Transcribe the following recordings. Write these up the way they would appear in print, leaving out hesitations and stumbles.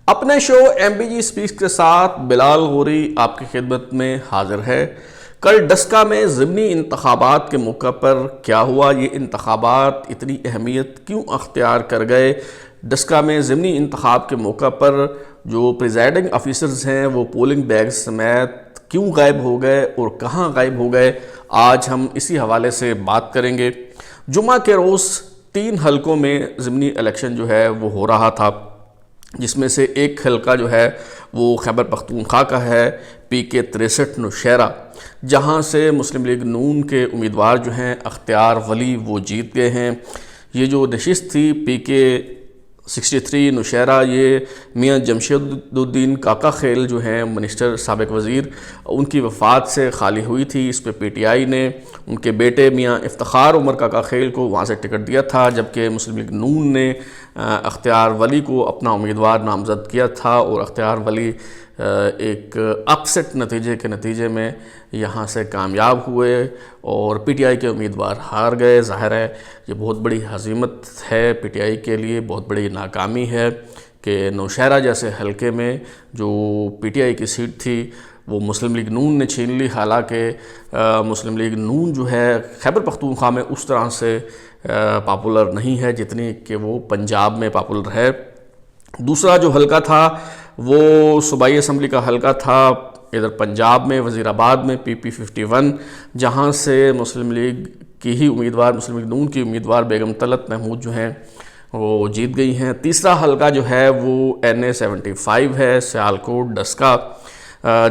اپنے شو M B G speech کے ساتھ بلال غوری آپ کی خدمت میں حاضر ہے۔ کل ڈسکا میں ضمنی انتخابات کے موقع پر کیا ہوا، یہ انتخابات اتنی اہمیت کیوں اختیار کر گئے؟ ڈسکا میں ضمنی انتخاب کے موقع پر جو پریزائڈنگ آفیسرز ہیں وہ پولنگ بیگز سمیت کیوں غائب ہو گئے اور کہاں غائب ہو گئے، آج ہم اسی حوالے سے بات کریں گے۔ جمعہ کے روز 3 حلقوں میں ضمنی الیکشن جو ہے وہ ہو رہا تھا، جس میں سے ایک حلقہ جو ہے وہ خیبر پختونخوا کا ہے، پی کے 63 نوشہرہ، جہاں سے مسلم لیگ نون کے امیدوار جو ہیں اختیار ولی وہ جیت گئے ہیں۔ یہ جو نشست تھی پی کے 63 نوشہرہ، یہ میاں جمشید الدین کاکا خیل جو ہیں منسٹر سابق وزیر، ان کی وفات سے خالی ہوئی تھی۔ اس پہ پی ٹی آئی نے ان کے بیٹے میاں افتخار عمر کاکا خیل کو وہاں سے ٹکٹ دیا تھا، جبکہ مسلم لیگ نون نے اختیار ولی کو اپنا امیدوار نامزد کیا تھا، اور اختیار ولی ایک اپسٹ نتیجے کے نتیجے میں یہاں سے کامیاب ہوئے اور پی ٹی آئی کے امیدوار ہار گئے۔ ظاہر ہے یہ بہت بڑی ہزیمت ہے پی ٹی آئی کے لیے، بہت بڑی ناکامی ہے کہ نوشہرہ جیسے حلقے میں جو پی ٹی آئی کی سیٹ تھی وہ مسلم لیگ نون نے چھین لی، حالانکہ مسلم لیگ نون جو ہے خیبر پختونخوا میں اس طرح سے پاپولر نہیں ہے جتنی کہ وہ پنجاب میں پاپولر ہے۔ دوسرا جو حلقہ تھا وہ صوبائی اسمبلی کا حلقہ تھا ادھر پنجاب میں، وزیر آباد میں، پی پی 51، جہاں سے مسلم لیگ کی ہی امیدوار، مسلم لیگ نون کی امیدوار بیگم طلعت محمود جو ہیں وہ جیت گئی ہیں۔ تیسرا حلقہ جو ہے وہ این اے 75 ہے، سیالکوٹ ڈسکا،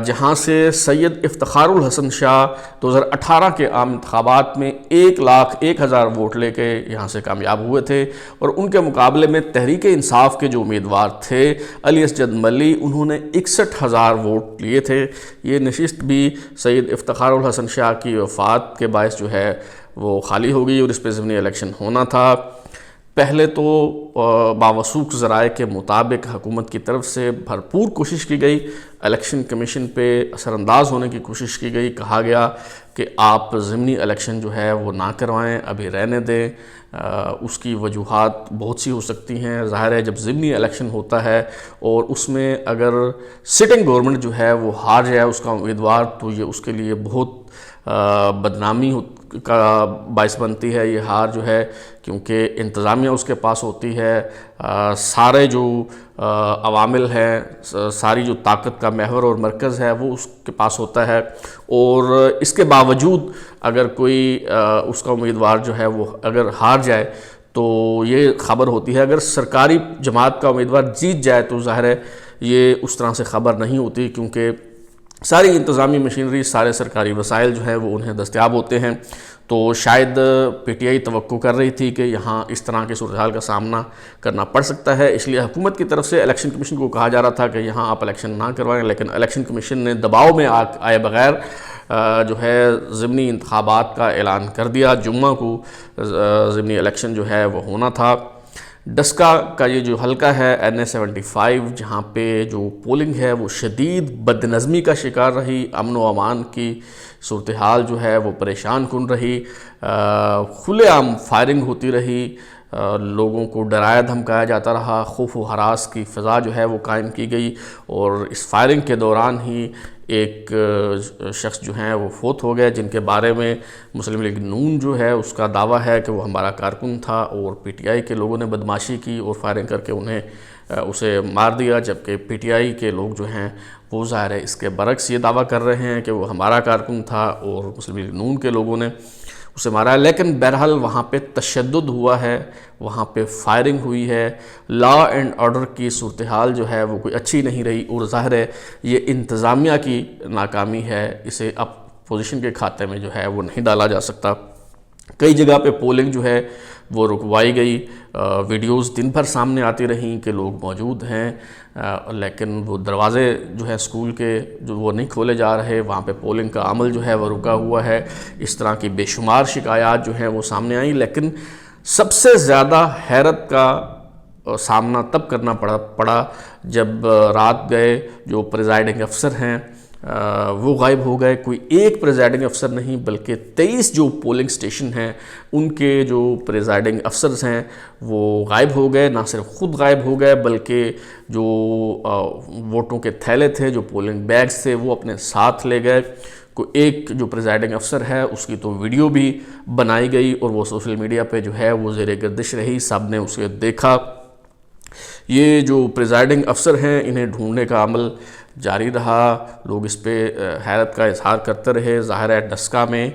جہاں سے سید افتخار الحسن شاہ 2018 کے عام انتخابات میں 1,01,000 ووٹ لے کے یہاں سے کامیاب ہوئے تھے، اور ان کے مقابلے میں تحریک انصاف کے جو امیدوار تھے علی اسجد ملی، انہوں نے 61,000 ووٹ لیے تھے۔ یہ نشست بھی سید افتخار الحسن شاہ کی وفات کے باعث جو ہے وہ خالی ہو گئی، اور اس پہ ضمنی الیکشن ہونا تھا۔ پہلے تو باوثوق ذرائع کے مطابق حکومت کی طرف سے بھرپور کوشش کی گئی، الیکشن کمیشن پہ اثر انداز ہونے کی کوشش کی گئی، کہا گیا کہ آپ ضمنی الیکشن جو ہے وہ نہ کروائیں، ابھی رہنے دیں۔ اس کی وجوہات بہت سی ہو سکتی ہیں۔ ظاہر ہے جب ضمنی الیکشن ہوتا ہے اور اس میں اگر سٹنگ گورنمنٹ جو ہے وہ ہار جائے اس کا امیدوار، تو یہ اس کے لیے بہت بدنامی کا باعث بنتی ہے یہ ہار جو ہے، کیونکہ انتظامیہ اس کے پاس ہوتی ہے، سارے جو عوامل ہیں، ساری جو طاقت کا محور اور مرکز ہے وہ اس کے پاس ہوتا ہے، اور اس کے باوجود اگر کوئی اس کا امیدوار جو ہے وہ اگر ہار جائے تو یہ خبر ہوتی ہے۔ اگر سرکاری جماعت کا امیدوار جیت جائے تو ظاہر ہے یہ اس طرح سے خبر نہیں ہوتی، کیونکہ ساری انتظامی مشینری، سارے سرکاری وسائل جو ہیں وہ انہیں دستیاب ہوتے ہیں۔ تو شاید پی ٹی آئی توقع کر رہی تھی کہ یہاں اس طرح کی صورتحال کا سامنا کرنا پڑ سکتا ہے، اس لیے حکومت کی طرف سے الیکشن کمیشن کو کہا جا رہا تھا کہ یہاں آپ الیکشن نہ کروائیں، لیکن الیکشن کمیشن نے دباؤ میں آئے بغیر جو ہے ضمنی انتخابات کا اعلان کر دیا۔ جمعہ کو ضمنی الیکشن جو ہے وہ ہونا تھا۔ ڈسکا کا یہ جو حلقہ ہے این اے 75، جہاں پہ جو پولنگ ہے وہ شدید بدنظمی کا شکار رہی، امن و امان کی صورتحال جو ہے وہ پریشان کن رہی، کھلے عام فائرنگ ہوتی رہی، لوگوں کو ڈرایا دھمکایا جاتا رہا، خوف و ہراس کی فضا جو ہے وہ قائم کی گئی، اور اس فائرنگ کے دوران ہی ایک شخص جو ہیں وہ فوت ہو گئے، جن کے بارے میں مسلم لیگ نون جو ہے اس کا دعویٰ ہے کہ وہ ہمارا کارکن تھا، اور پی ٹی آئی کے لوگوں نے بدماشی کی اور فائرنگ کر کے اسے مار دیا، جبکہ پی ٹی آئی کے لوگ جو ہیں وہ ظاہر ہے اس کے برعکس یہ دعویٰ کر رہے ہیں کہ وہ ہمارا کارکن تھا اور مسلم لیگ نون کے لوگوں نے اسے مارا ہے۔ لیکن بہرحال وہاں پہ تشدد ہوا ہے، وہاں پہ فائرنگ ہوئی ہے، لا اینڈ آرڈر کی صورتحال جو ہے وہ کوئی اچھی نہیں رہی، اور ظاہر ہے یہ انتظامیہ کی ناکامی ہے، اسے اپوزیشن کے کھاتے میں جو ہے وہ نہیں ڈالا جا سکتا۔ کئی جگہ پہ پولنگ جو ہے وہ رکوائی گئی، ویڈیوز دن بھر سامنے آتی رہیں کہ لوگ موجود ہیں، لیکن وہ دروازے جو ہے اسکول کے جو وہ نہیں کھولے جا رہے، وہاں پہ پولنگ کا عمل جو ہے وہ رکا ہوا ہے۔ اس طرح کی بے شمار شکایات جو ہیں وہ سامنے آئیں، لیکن سب سے زیادہ حیرت کا سامنا تب کرنا پڑا جب رات گئے جو پریزائڈنگ افسر ہیں وہ غائب ہو گئے. کوئی ایک پریزائڈنگ افسر نہیں بلکہ 23 جو پولنگ سٹیشن ہیں ان کے جو پریزائڈنگ افسرز ہیں وہ غائب ہو گئے. نہ صرف خود غائب ہو گئے بلکہ جو ووٹوں کے تھیلے تھے, جو پولنگ بیگز تھے, وہ اپنے ساتھ لے گئے. کوئی ایک جو پریزائڈنگ افسر ہے اس کی تو ویڈیو بھی بنائی گئی اور وہ سوشل میڈیا پہ جو ہے وہ زیر گردش رہی, سب نے اسے دیکھا. یہ جو پریزائڈنگ افسر ہیں انہیں ڈھونڈنے کا عمل جاری رہا, لوگ اس پہ حیرت کا اظہار کرتے رہے. ظاہر ہے ڈسکا میں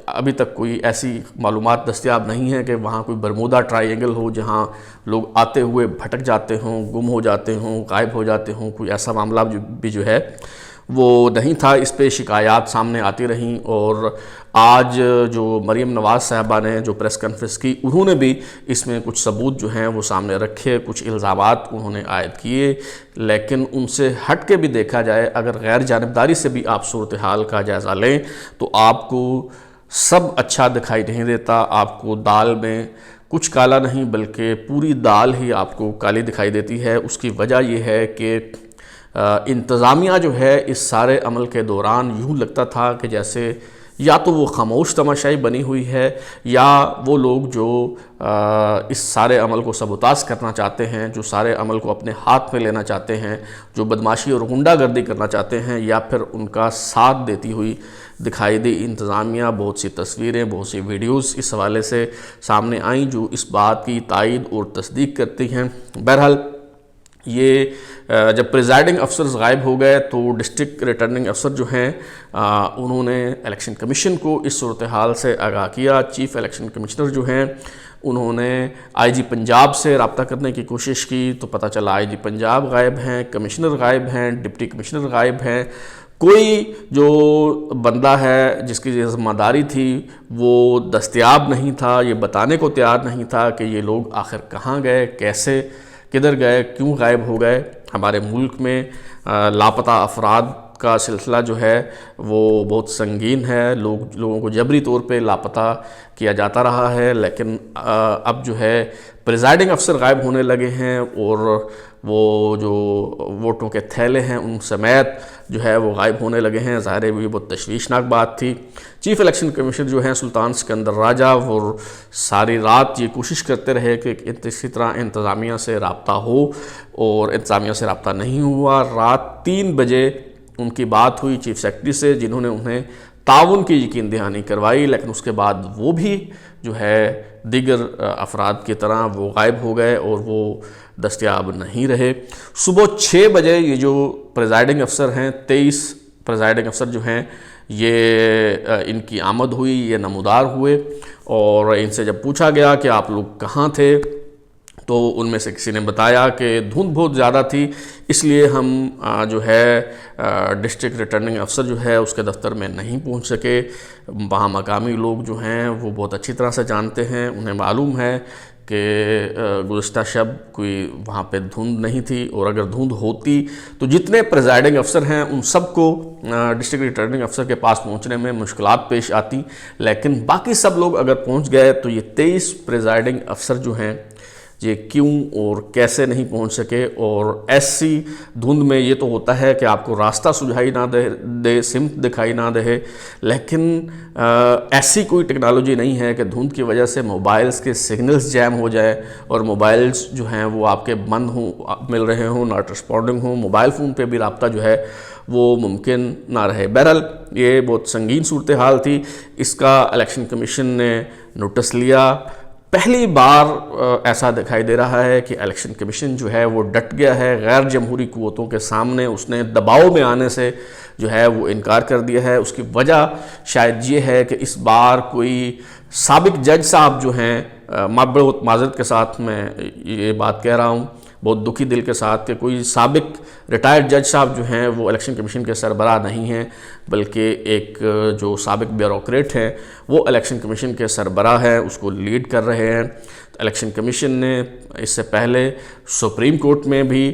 ابھی تک کوئی ایسی معلومات دستیاب نہیں ہے کہ وہاں کوئی برمودا ٹرائی اینگل ہو جہاں لوگ آتے ہوئے بھٹک جاتے ہوں, گم ہو جاتے ہوں, غائب ہو جاتے ہوں. کوئی ایسا معاملہ بھی جو ہے وہ نہیں تھا. اس پہ شکایات سامنے آتی رہیں اور آج جو مریم نواز صاحبہ نے جو پریس کانفرنس کی انہوں نے بھی اس میں کچھ ثبوت جو ہیں وہ سامنے رکھے, کچھ الزامات انہوں نے عائد کیے. لیکن ان سے ہٹ کے بھی دیکھا جائے, اگر غیر جانبداری سے بھی آپ صورتحال کا جائزہ لیں تو آپ کو سب اچھا دکھائی نہیں دیتا. آپ کو دال میں کچھ کالا نہیں بلکہ پوری دال ہی آپ کو کالی دکھائی دیتی ہے. اس کی وجہ یہ ہے کہ انتظامیہ جو ہے اس سارے عمل کے دوران یوں لگتا تھا کہ جیسے یا تو وہ خاموش تماشائی بنی ہوئی ہے یا وہ لوگ جو اس سارے عمل کو سبوتاژ کرنا چاہتے ہیں, جو سارے عمل کو اپنے ہاتھ میں لینا چاہتے ہیں, جو بدماشی اور غنڈہ گردی کرنا چاہتے ہیں, یا پھر ان کا ساتھ دیتی ہوئی دکھائی دی انتظامیہ. بہت سی تصویریں, بہت سی ویڈیوز اس حوالے سے سامنے آئیں جو اس بات کی تائید اور تصدیق کرتی ہیں. بہرحال یہ جب پریزائڈنگ افسرز غائب ہو گئے تو ڈسٹرکٹ ریٹرننگ افسر جو ہیں انہوں نے الیکشن کمیشن کو اس صورتحال سے آگاہ کیا. چیف الیکشن کمشنر جو ہیں انہوں نے آئی جی پنجاب سے رابطہ کرنے کی کوشش کی تو پتہ چلا آئی جی پنجاب غائب ہیں, کمشنر غائب ہیں, ڈپٹی کمشنر غائب ہیں. کوئی جو بندہ ہے جس کی ذمہ داری تھی وہ دستیاب نہیں تھا, یہ بتانے کو تیار نہیں تھا کہ یہ لوگ آخر کہاں گئے, کیسے, کدھر گئے, کیوں غائب ہو گئے. ہمارے ملک میں لاپتہ افراد کا سلسلہ جو ہے وہ بہت سنگین ہے. لوگوں کو جبری طور پہ لاپتہ کیا جاتا رہا ہے, لیکن اب جو ہے پریزائڈنگ افسر غائب ہونے لگے ہیں اور وہ جو ووٹوں کے تھیلے ہیں ان سمیت جو ہے وہ غائب ہونے لگے ہیں. ظاہر ہے یہ بہت تشویشناک بات تھی. چیف الیکشن کمیشنر جو ہیں سلطان سکندر راجہ وہ ساری رات یہ کوشش کرتے رہے کہ اسی طرح انتظامیہ سے رابطہ ہو اور انتظامیہ سے رابطہ نہیں ہوا. رات 3 بجے ان کی بات ہوئی چیف سیکرٹری سے جنہوں نے انہیں تعاون کی یقین دہانی کروائی, لیکن اس کے بعد وہ بھی جو ہے دیگر افراد کی طرح وہ غائب ہو گئے اور وہ دستیاب نہیں رہے. صبح 6 بجے یہ جو پریزائڈنگ افسر ہیں 23 پریزائڈنگ افسر جو ہیں یہ ان کی آمد ہوئی, یہ نمودار ہوئے اور ان سے جب پوچھا گیا کہ آپ لوگ کہاں تھے تو ان میں سے کسی نے بتایا کہ دھند بہت زیادہ تھی اس لیے ہم جو ہے ڈسٹرکٹ ریٹرننگ افسر جو ہے اس کے دفتر میں نہیں پہنچ سکے. وہاں مقامی لوگ جو ہیں وہ بہت اچھی طرح سے جانتے ہیں, انہیں معلوم ہے کہ گزشتہ شب کوئی وہاں پہ دھند نہیں تھی, اور اگر دھند ہوتی تو جتنے پریزائڈنگ افسر ہیں ان سب کو ڈسٹرکٹ ریٹرننگ افسر کے پاس پہنچنے میں مشکلات پیش آتی. لیکن باقی سب لوگ اگر پہنچ گئے تو یہ 23 پریزائڈنگ افسر جو ہیں یہ کیوں اور کیسے نہیں پہنچ سکے. اور ایسی دھند میں یہ تو ہوتا ہے کہ آپ کو راستہ سجھائی نہ دے, سمت دکھائی نہ دے, لیکن ایسی کوئی ٹیکنالوجی نہیں ہے کہ دھند کی وجہ سے موبائلز کے سگنلز جیم ہو جائے اور موبائلز جو ہیں وہ آپ کے بند ہوں, مل رہے ہوں, ناٹ رسپونڈنگ ہوں. موبائل فون پہ بھی رابطہ جو ہے وہ ممکن نہ رہے. بہرحال یہ بہت سنگین صورتحال تھی. اس کا الیکشن کمیشن نے نوٹس لیا. پہلی بار ایسا دکھائی دے رہا ہے کہ الیکشن کمیشن جو ہے وہ ڈٹ گیا ہے, غیر جمہوری قوتوں کے سامنے اس نے دباؤ میں آنے سے جو ہے وہ انکار کر دیا ہے. اس کی وجہ شاید یہ ہے کہ اس بار کوئی سابق جج صاحب جو ہیں, بہت معذرت کے ساتھ میں یہ بات کہہ رہا ہوں, بہت دکھی دل کے ساتھ, کہ کوئی سابق ریٹائرڈ جج صاحب جو ہیں وہ الیکشن کمیشن کے سربراہ نہیں ہیں بلکہ ایک جو سابق بیوروکریٹ ہیں وہ الیکشن کمیشن کے سربراہ ہیں, اس کو لیڈ کر رہے ہیں. الیکشن کمیشن نے اس سے پہلے سپریم کورٹ میں بھی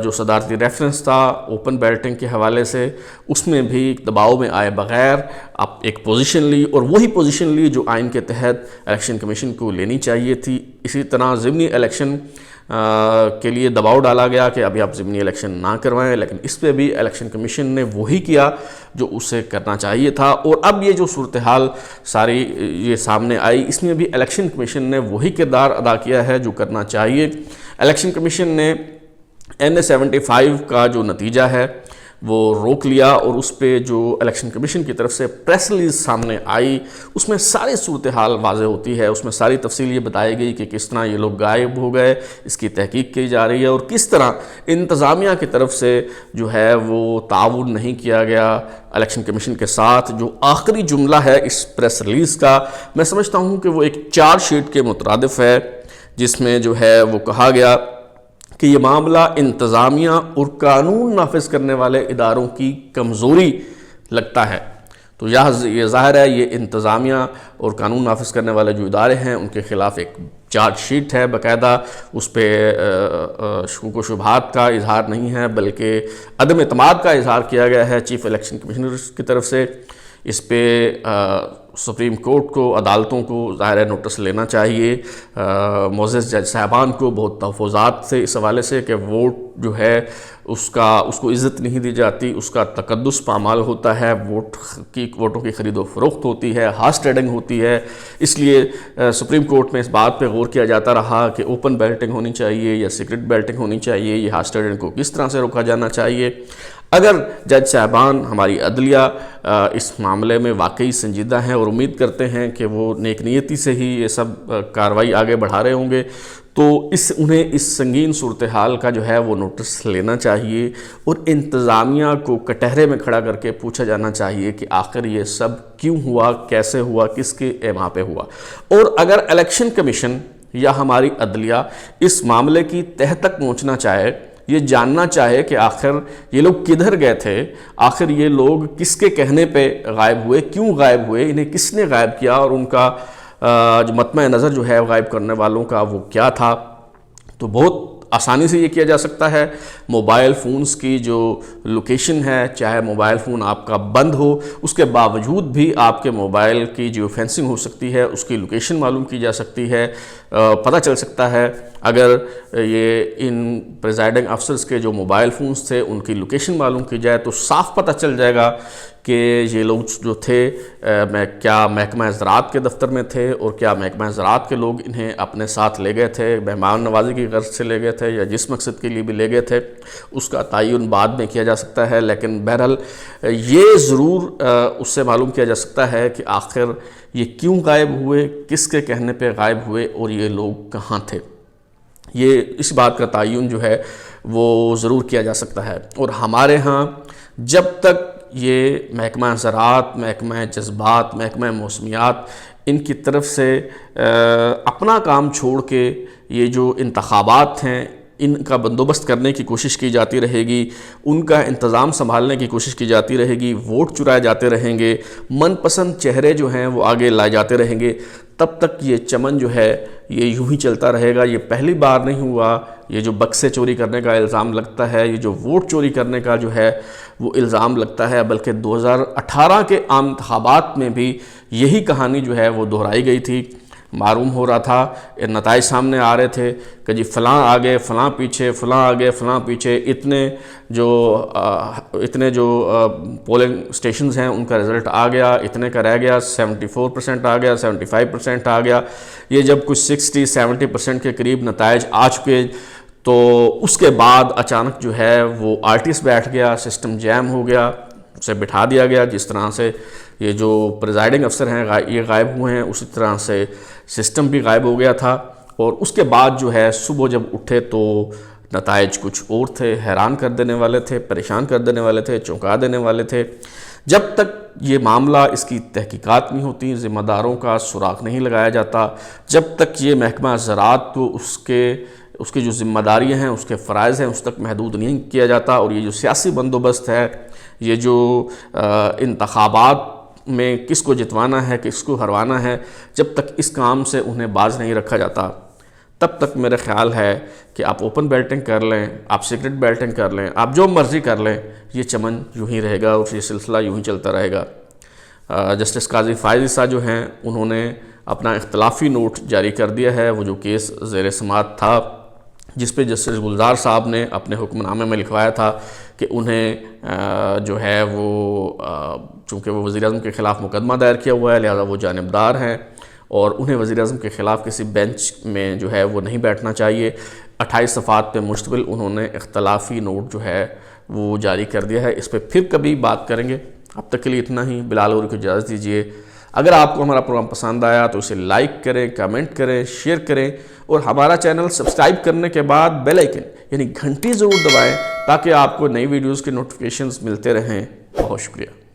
جو صدارتی ریفرنس تھا اوپن بیلٹنگ کے حوالے سے, اس میں بھی دباؤ میں آئے بغیر اب ایک پوزیشن لی, اور وہی پوزیشن لی جو آئین کے تحت الیکشن کمیشن کو لینی چاہیے تھی. اسی طرح ضمنی الیکشن کے لیے دباؤ ڈالا گیا کہ ابھی آپ ضمنی الیکشن نہ کروائیں، لیکن اس پہ بھی الیکشن کمیشن نے وہی کیا جو اسے کرنا چاہیے تھا۔ اور اب یہ جو صورتحال ساری یہ سامنے آئی، اس میں بھی الیکشن کمیشن نے وہی کردار ادا کیا ہے جو کرنا چاہیے۔ الیکشن کمیشن نے NA-75 کا جو نتیجہ ہے وہ روک لیا، اور اس پہ جو الیکشن کمیشن کی طرف سے پریس ریلیز سامنے آئی اس میں ساری صورتحال واضح ہوتی ہے، اس میں ساری تفصیل یہ بتائی گئی کہ کس طرح یہ لوگ غائب ہو گئے، اس کی تحقیق کی جا رہی ہے، اور کس طرح انتظامیہ کی طرف سے جو ہے وہ تعاون نہیں کیا گیا الیکشن کمیشن کے ساتھ۔ جو آخری جملہ ہے اس پریس ریلیز کا، میں سمجھتا ہوں کہ وہ ایک چارج شیٹ کے مترادف ہے، جس میں جو ہے وہ کہا گیا کہ یہ معاملہ انتظامیہ اور قانون نافذ کرنے والے اداروں کی کمزوری لگتا ہے۔ تو یہ ظاہر ہے یہ انتظامیہ اور قانون نافذ کرنے والے جو ادارے ہیں ان کے خلاف ایک چارج شیٹ ہے باقاعدہ، اس پہ شکوک و شبہات کا اظہار نہیں ہے بلکہ عدم اعتماد کا اظہار کیا گیا ہے چیف الیکشن کمشنر کی طرف سے۔ اس پہ سپریم کورٹ کو، عدالتوں کو ظاہر نوٹس لینا چاہیے، معزز جج صاحبان کو بہت تحفظات سے اس حوالے سے کہ ووٹ جو ہے اس کو عزت نہیں دی جاتی، اس کا تقدس پامال ہوتا ہے، ووٹوں کی خرید و فروخت ہوتی ہے، ہارس ٹریڈنگ ہوتی ہے۔ اس لیے سپریم کورٹ میں اس بات پہ غور کیا جاتا رہا کہ اوپن بیلٹنگ ہونی چاہیے یا سیکرٹ بیلٹنگ ہونی چاہیے، یہ ہارس ٹریڈنگ کو کس طرح سے روکا جانا چاہیے۔ اگر جج صاحبان، ہماری عدلیہ اس معاملے میں واقعی سنجیدہ ہیں اور امید کرتے ہیں کہ وہ نیک نیتی سے ہی یہ سب کارروائی آگے بڑھا رہے ہوں گے، تو انہیں اس سنگین صورتحال کا جو ہے وہ نوٹس لینا چاہیے، اور انتظامیہ کو کٹہرے میں کھڑا کر کے پوچھا جانا چاہیے کہ آخر یہ سب کیوں ہوا، کیسے ہوا، کس کے ایما پہ ہوا۔ اور اگر الیکشن کمیشن یا ہماری عدلیہ اس معاملے کی تہہ تک پہنچنا چاہے، یہ جاننا چاہے کہ آخر یہ لوگ کدھر گئے تھے، آخر یہ لوگ کس کے کہنے پہ غائب ہوئے، کیوں غائب ہوئے، انہیں کس نے غائب کیا، اور ان کا جو مطمع نظر جو ہے غائب کرنے والوں کا وہ کیا تھا، تو بہت آسانی سے یہ کیا جا سکتا ہے۔ موبائل فونز کی جو لوکیشن ہے، چاہے موبائل فون آپ کا بند ہو، اس کے باوجود بھی آپ کے موبائل کی جو فینسنگ ہو سکتی ہے، اس کی لوکیشن معلوم کی جا سکتی ہے، پتہ چل سکتا ہے۔ اگر یہ ان پریزائڈنگ افسرز کے جو موبائل فونز تھے ان کی لوکیشن معلوم کی جائے تو صاف پتہ چل جائے گا کہ یہ لوگ جو تھے کیا محکمہ زراعت کے دفتر میں تھے، اور کیا محکمہ زراعت کے لوگ انہیں اپنے ساتھ لے گئے تھے، مہمان نوازی کی غرض سے لے گئے تھے، یا جس مقصد کے لیے بھی لے گئے تھے، اس کا تعین بعد میں کیا جا سکتا ہے۔ لیکن بہرحال یہ ضرور اس سے معلوم کیا جا سکتا ہے کہ آخر یہ کیوں غائب ہوئے، کس کے کہنے پہ غائب ہوئے، اور یہ لوگ کہاں تھے۔ یہ اس بات کا تعین جو ہے وہ ضرور کیا جا سکتا ہے۔ اور ہمارے ہاں جب تک یہ محکمہ زراعت، محکمہ جذبات، محکمہ موسمیات ان کی طرف سے اپنا کام چھوڑ کے یہ جو انتخابات ہیں ان کا بندوبست کرنے کی کوشش کی جاتی رہے گی، ان کا انتظام سنبھالنے کی کوشش کی جاتی رہے گی، ووٹ چرائے جاتے رہیں گے، من پسند چہرے جو ہیں وہ آگے لائے جاتے رہیں گے، تب تک یہ چمن جو ہے یہ یوں ہی چلتا رہے گا۔ یہ پہلی بار نہیں ہوا، یہ جو بکسے چوری کرنے کا الزام لگتا ہے، یہ جو ووٹ چوری کرنے کا جو ہے وہ الزام لگتا ہے، بلکہ 2018 کے عام انتخابات میں بھی یہی کہانی جو ہے وہ دہرائی گئی تھی۔ معلوم ہو رہا تھا، نتائج سامنے آ رہے تھے کہ جی فلاں آگے، فلاں پیچھے، فلاں آگے، فلاں پیچھے، اتنے جو پولنگ سٹیشنز ہیں ان کا رزلٹ آ گیا، اتنے کا رہ گیا، 74% آ گیا، 75% آ گیا۔ یہ جب کچھ 60-70% کے قریب نتائج آ چکے تو اس کے بعد اچانک جو ہے وہ آرٹسٹ بیٹھ گیا، سسٹم جیم ہو گیا، اسے بٹھا دیا گیا۔ جس طرح سے یہ جو پریزائڈنگ افسر ہیں یہ غائب ہوئے ہیں، اسی طرح سے سسٹم بھی غائب ہو گیا تھا۔ اور اس کے بعد جو ہے صبح جب اٹھے تو نتائج کچھ اور تھے، حیران کر دینے والے تھے، پریشان کر دینے والے تھے، چونکا دینے والے تھے۔ جب تک یہ معاملہ، اس کی تحقیقات نہیں ہوتی، ذمہ داروں کا سراغ نہیں لگایا جاتا، جب تک یہ محکمہ زراعت کو اس کی جو ذمہ داریاں ہیں، اس کے فرائض ہیں، اس تک محدود نہیں کیا جاتا، اور یہ جو سیاسی بندوبست ہے، یہ جو انتخابات میں کس کو جتوانا ہے، کس کو ہروانا ہے، جب تک اس کام سے انہیں باز نہیں رکھا جاتا، تب تک میرے خیال ہے کہ آپ اوپن بیلٹنگ کر لیں، آپ سیکرٹ بیلٹنگ کر لیں، آپ جو مرضی کر لیں، یہ چمن یوں ہی رہے گا اور یہ سلسلہ یوں ہی چلتا رہے گا۔ جسٹس قاضی فائز عیسیٰ جو ہیں انہوں نے اپنا اختلافی نوٹ جاری کر دیا ہے۔ وہ جو کیس زیر سماعت تھا جس پہ جسٹس گلزار صاحب نے اپنے حکم نامے میں لکھوایا تھا کہ انہیں جو ہے وہ چونکہ وہ وزیر اعظم کے خلاف مقدمہ دائر کیا ہوا ہے لہذا وہ جانبدار ہیں اور انہیں وزیر اعظم کے خلاف کسی بینچ میں جو ہے وہ نہیں بیٹھنا چاہیے۔ 28 صفحات پہ مشتمل انہوں نے اختلافی نوٹ جو ہے وہ جاری کر دیا ہے، اس پہ پھر کبھی بات کریں گے۔ اب تک کے لیے اتنا ہی، بلال غوری کو اجازت دیجیے۔ اگر آپ کو ہمارا پروگرام پسند آیا تو اسے لائک کریں، کمنٹ کریں، شیئر کریں اور ہمارا چینل سبسکرائب کرنے کے بعد بیل آئیکن یعنی گھنٹی ضرور دبائیں تاکہ آپ کو نئی ویڈیوز کے نوٹیفیکیشنز ملتے رہیں۔ بہت شکریہ۔